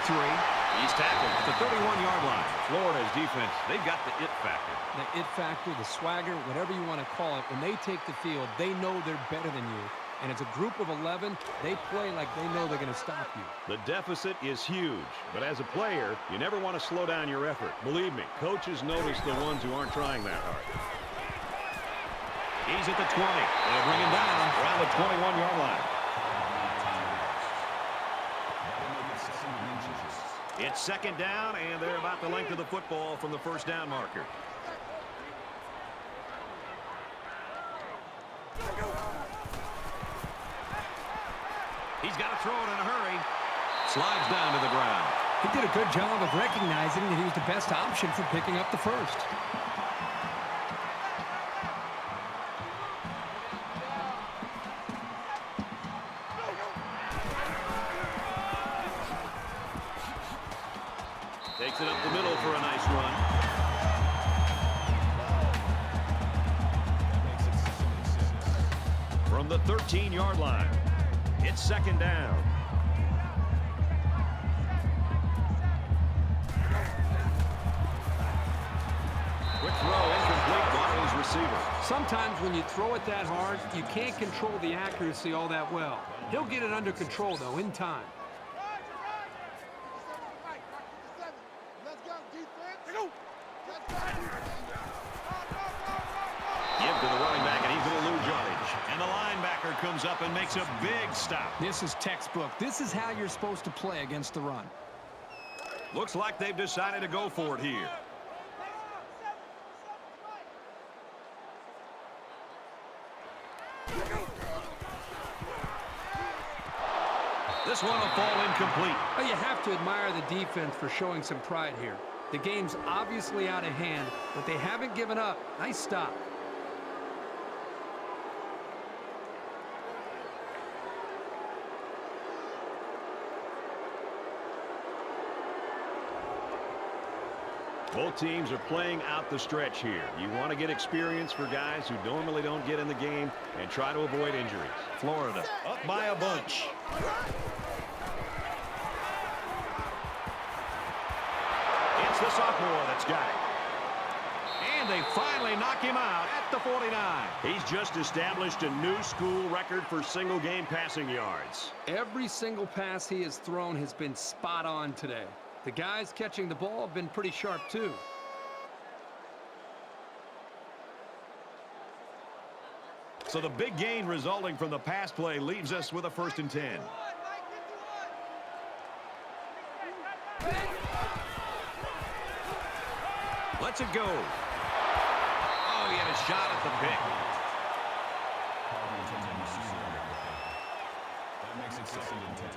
He's tackled at the 31-yard line. Florida's defense, they've got the it factor. The it factor, the swagger, whatever you want to call it, when they take the field, they know they're better than you. And as a group of 11, they play like they know they're going to stop you. The deficit is huge, but as a player, you never want to slow down your effort. Believe me, coaches notice the ones who aren't trying that hard. He's at the 20. They'll bring him down around the 21-yard line. It's second down, and they're about the length of the football from the first down marker. He's got to throw it in a hurry. Slides down to the ground. He did a good job of recognizing that he was the best option for picking up the first. Takes it up the middle for a nice run. From the 13-yard line. It's second down. Quick throw, incomplete, Waddle's receiver. Sometimes when you throw it that hard, you can't control the accuracy all that well. He'll get it under control, though, in time. Give to the running back, and he's going to lose yardage. And the linebacker comes up and makes a big stop. This is textbook. This is how you're supposed to play against the run. Looks like they've decided to go for it here. This one will fall incomplete. Well, you have to admire the defense for showing some pride here. The game's obviously out of hand, but they haven't given up. Nice stop. Both teams are playing out the stretch here. You want to get experience for guys who normally don't get in the game and try to avoid injuries. Florida up by a bunch. It's the sophomore that's got it. And they finally knock him out at the 49. He's just established a new school record for single-game passing yards. Every single pass he has thrown has been spot on today. The guys catching the ball have been pretty sharp, too. So the big gain resulting from the pass play leaves us with a 1st and 10. Lets it go. Oh, he had a shot at the pick. That makes it 2nd and 10.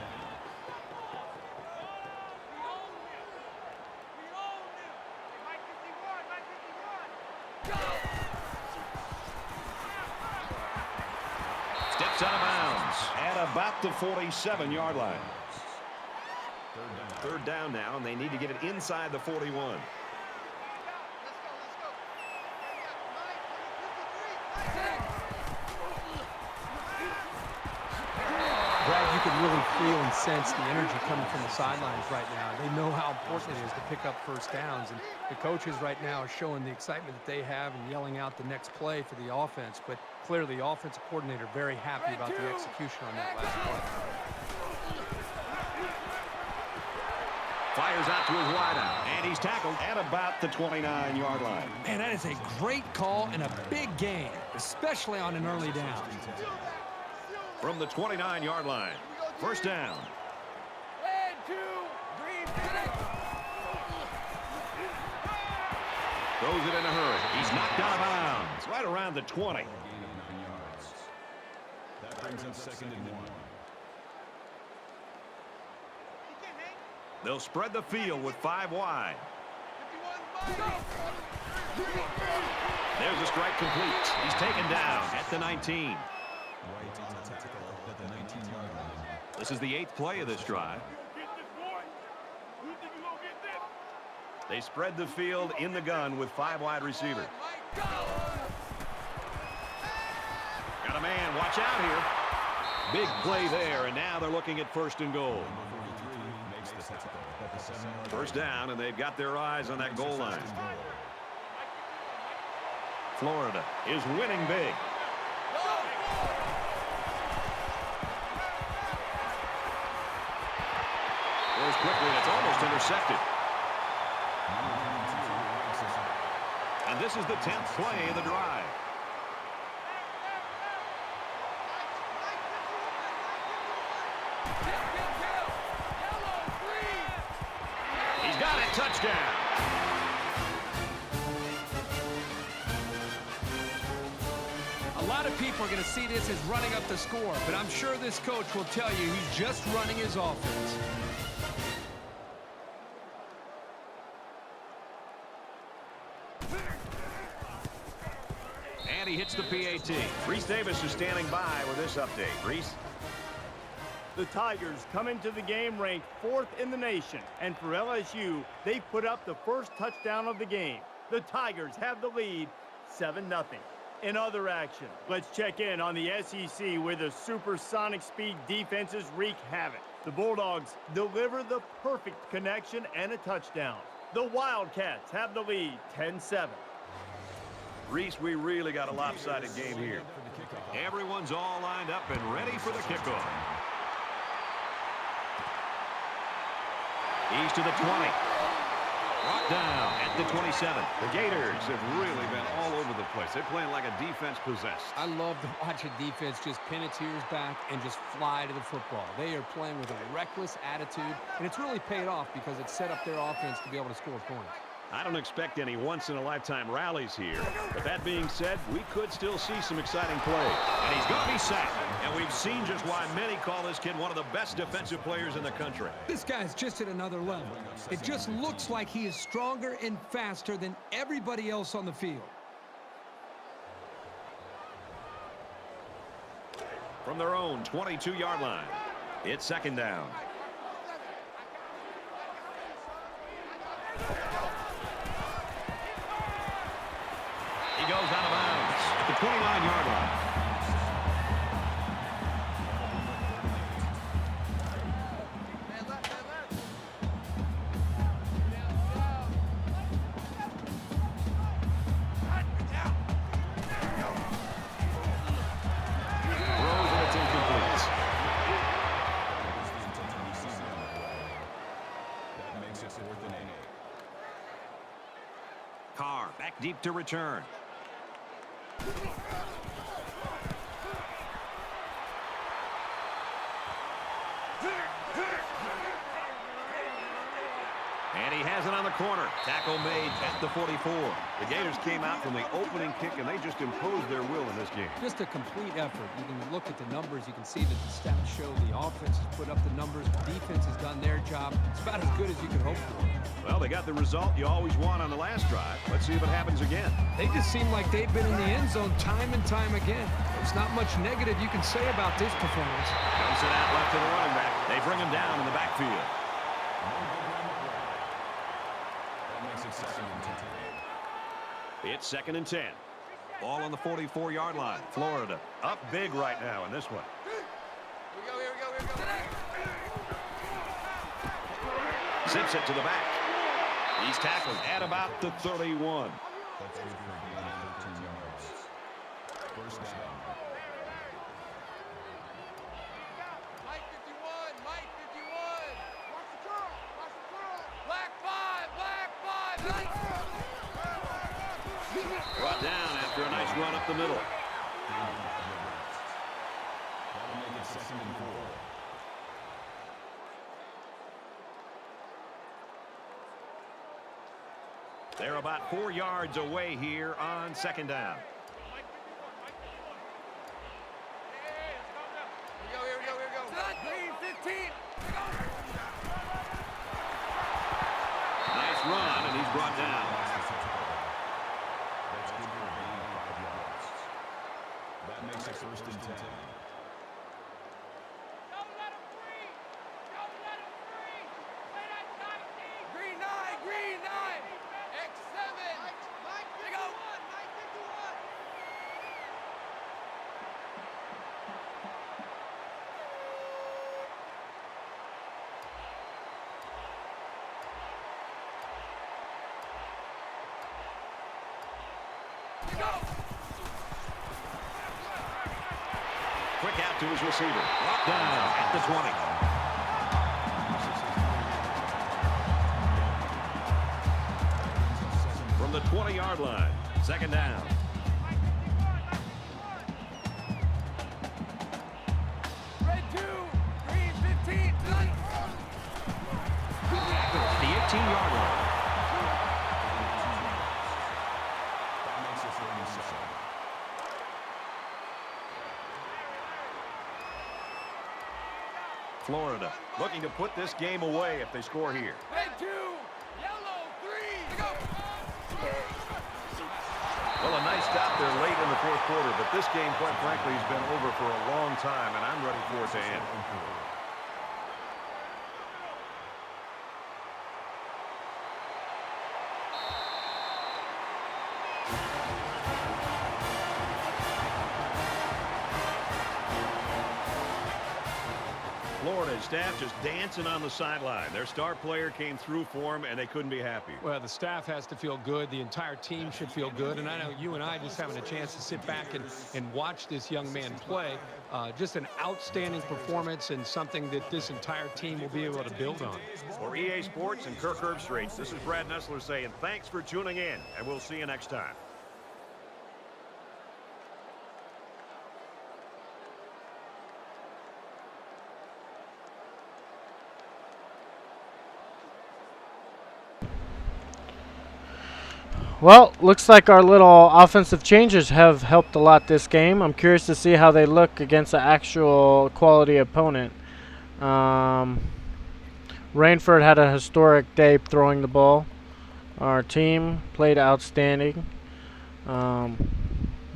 It's out of bounds at about the 47-yard line. Third down now, and they need to get it inside the 41. Brad, you can really feel and sense the energy coming from the sidelines right now. They know how important it is to pick up first downs, and the coaches right now are showing the excitement that they have and yelling out the next play for the offense. But clearly, the offensive coordinator very happy about the execution on that last play. Fires out to his wideout, and he's tackled at about the 29-yard line. Man, that is a great call and a big gain, especially on an early down. From the 29-yard line, first down. Throws it in a hurry. He's knocked out of bounds right around the 20. That brings up 2nd and 1. They'll spread the field with 5 wide. There's a strike complete. He's taken down at the 19. Right on the tackle at the 19-yard line. This is the 8th play of this drive. They spread the field in the gun with 5 wide receivers. Got a man. Watch out here. Big play there, and now they're looking at 1st and goal. First down, and they've got their eyes on that goal line. Florida is winning big. Goes quickly, and it's almost intercepted. And this is the 10th play of the drive. He's got it. Touchdown. A lot of people are going to see this as running up the score, but I'm sure this coach will tell you he's just running his offense. And he hits the PAT. Reese Davis is standing by with this update. Reese? The Tigers come into the game ranked 4th in the nation, and for LSU, they put up the first touchdown of the game. The Tigers have the lead, 7-0. In other action, let's check in on the SEC where the supersonic speed defenses wreak havoc. The Bulldogs deliver the perfect connection and a touchdown. The Wildcats have the lead, 10-7. Reese, we really got a lopsided game here. Everyone's all lined up and ready for the kickoff. He's to the 20. Brought down at the 27. The Gators have really been all over the place. They're playing like a defense possessed. I love to watch a defense just pin its ears back and just fly to the football. They are playing with a reckless attitude, and it's really paid off because it set up their offense to be able to score points. I don't expect any once-in-a-lifetime rallies here. But that being said, we could still see some exciting play. And he's going to be sacked. And we've seen just why many call this kid one of the best defensive players in the country. This guy's just at another level. It just looks like he is stronger and faster than everybody else on the field. From their own 22-yard line, it's 2nd down. He goes out of bounds at the 29-yard line. Throws and it's incomplete. That makes it 4th and 8. Carr back deep to return. And he has it on the corner. Tackle made at the 44. The Gators came out from the opening kick, and they just imposed their will in this game. Just a complete effort. You can look at the numbers. You can see that the stats show the offense has put up the numbers. The defense has done their job. It's about as good as you can hope for. Well, they got the result you always want on the last drive. Let's see if it happens again. They just seem like they've been in the end zone time and time again. There's not much negative you can say about this performance. Dumps it out left to the running back. They bring him down in the backfield. That makes it 2nd and 10. It's 2nd and 10. Ball on the 44-yard line. Florida up big right now in this one. Here we go. Zips it to the back. He's tackled at about the 31. That's good for a gain of 13 yards. First down. Mike 51. Watch the curl. Black 5. Brought down after a nice run up the middle. That'll make it 2nd and 4. They're about 4 yards away here on 2nd down. Here we go. Green 15. Nice run, and he's brought down. That's good for a gain of 5 yards. That makes it 1st and 10. Don't let him free. Play that tight, D. Green 9. X7. Mike 51. Quick out to his receiver. Brought down at the 20. From the 20-yard line, 2nd down. Red 2. Green 15. At the 18-yard line. That makes it 3rd and 7. Florida looking to put this game away if they score here. Red 2. Yellow 3. Go. Well, a nice stop there late in the 4th quarter, but this game, quite frankly, has been over for a long time, and I'm ready for it to end. Florida staff just dancing on the sideline. Their star player came through for them, and they couldn't be happy. Well, the staff has to feel good. The entire team should feel good. And I know you and I just having a chance to sit back and watch this young man play. Just an outstanding performance and something that this entire team will be able to build on. For EA Sports and Kirk Herbstreit, this is Brad Nessler saying thanks for tuning in, and we'll see you next time. Well, looks like our little offensive changes have helped a lot this game. I'm curious to see how they look against an actual quality opponent. Rainford had a historic day throwing the ball. Our team played outstanding. No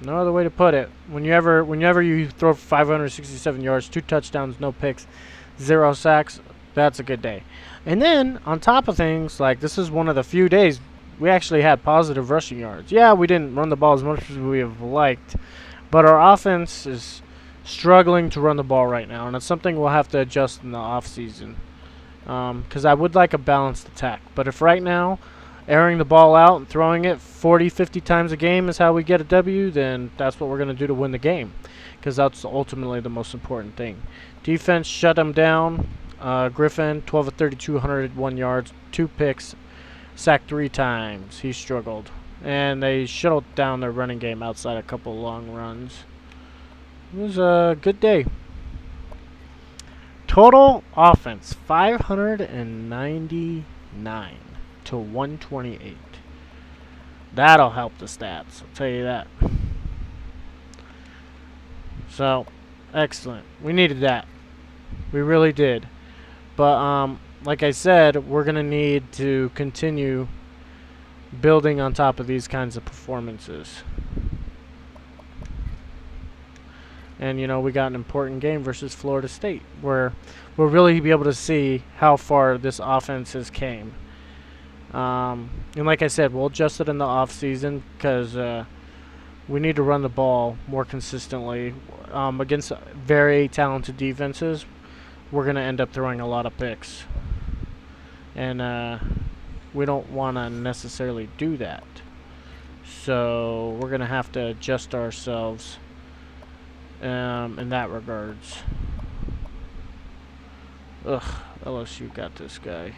other way to put it. Whenever you throw 567 yards, 2 touchdowns, no picks, 0 sacks, that's a good day. And then, on top of things, like this is one of the few days we actually had positive rushing yards. Yeah, we didn't run the ball as much as we have liked, but our offense is struggling to run the ball right now, and it's something we'll have to adjust in the offseason. Because I would like a balanced attack. But if right now airing the ball out and throwing it 40, 50 times a game is how we get a W, then that's what we're going to do to win the game, because that's ultimately the most important thing. Defense shut them down. Griffin, 12 of 32, 101 yards, 2 picks, sacked 3 times. He struggled. And they shuttled down their running game outside a couple long runs. It was a good day. Total offense, 599 to 128. That'll help the stats, I'll tell you that. So, excellent. We needed that. We really did. But, like I said, we're going to need to continue building on top of these kinds of performances. And, you know, we got an important game versus Florida State where we'll really be able to see how far this offense has came. And like I said, we'll adjust it in the offseason because we need to run the ball more consistently. Against very talented defenses, we're going to end up throwing a lot of picks. And we don't want to necessarily do that. So we're going to have to adjust ourselves in that regards. Ugh, LSU got this guy.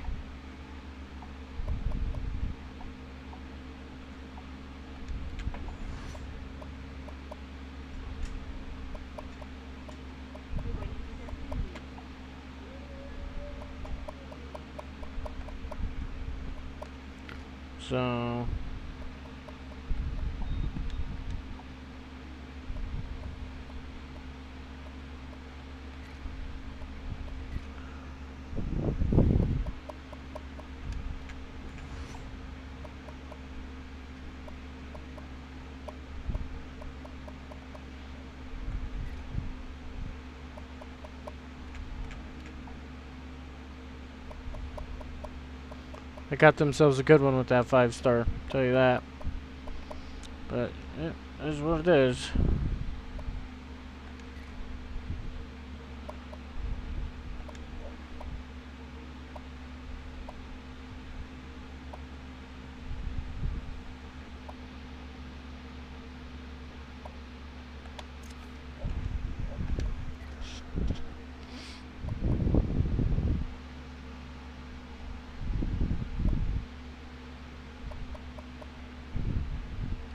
So they got themselves a good one with that 5-star, tell you that. But it is what it is.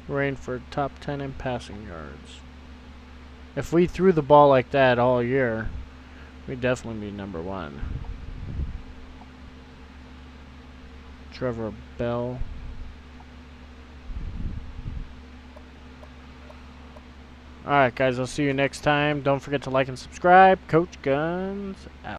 Rain for top 10 in passing yards. If we threw the ball like that all year, we'd definitely be number 1. Trevor Bell. Alright guys, I'll see you next time. Don't forget to like and subscribe. Coach Guns out.